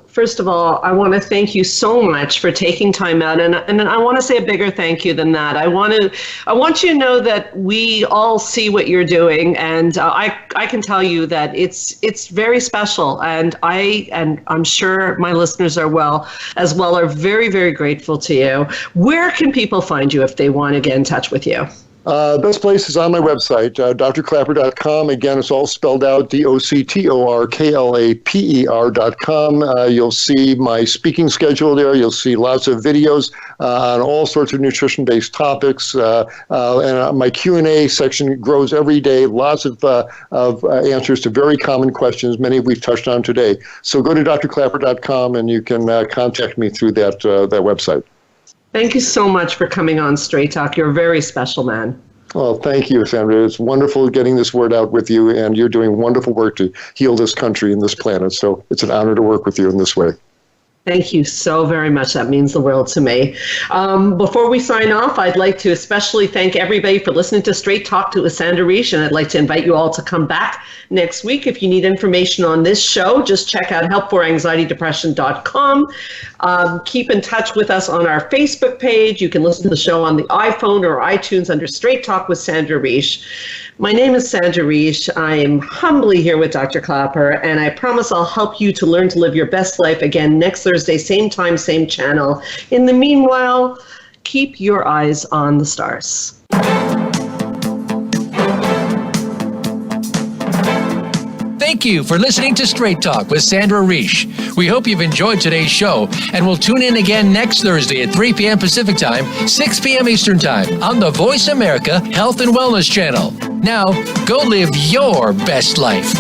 first of all, I want to thank you so much for taking time out, and I want to say a bigger thank you than that. I want you to know that we all see what you're doing, and I can tell you that it's very special, and I'm sure my listeners are are very, very grateful to you. Where can people find you if they want to get in touch with you? Best place is on my website, drclapper.com. Again, it's all spelled out, DOCTORKLAPER.com. You'll see my speaking schedule there. You'll see lots of videos on all sorts of nutrition-based topics. And my Q&A section grows every day. Lots of answers to very common questions, many we've touched on today. So go to drclapper.com and you can contact me through that website. Thank you so much for coming on Straight Talk. You're a very special man. Well, thank you, Sandra. It's wonderful getting this word out with you, and you're doing wonderful work to heal this country and this planet. So it's an honor to work with you in this way. Thank you so very much. That means the world to me. Before we sign off, I'd like to especially thank everybody for listening to Straight Talk with Sandra Reish, and I'd like to invite you all to come back next week. If you need information on this show, just check out helpforanxietydepression.com. Keep in touch with us on our Facebook page. You can listen to the show on the iPhone or iTunes under Straight Talk with Sandra Reish. My name is Sandra Reish. I am humbly here with Dr. Clapper, and I promise I'll help you to learn to live your best life again next Thursday, same time, same channel. In the meanwhile, keep your eyes on the stars. Thank you for listening to Straight Talk with Sandra Reish. We hope you've enjoyed today's show, and we'll tune in again next Thursday at 3 p.m. Pacific Time, 6 p.m. Eastern Time on the Voice America Health and Wellness Channel. Now, go live your best life.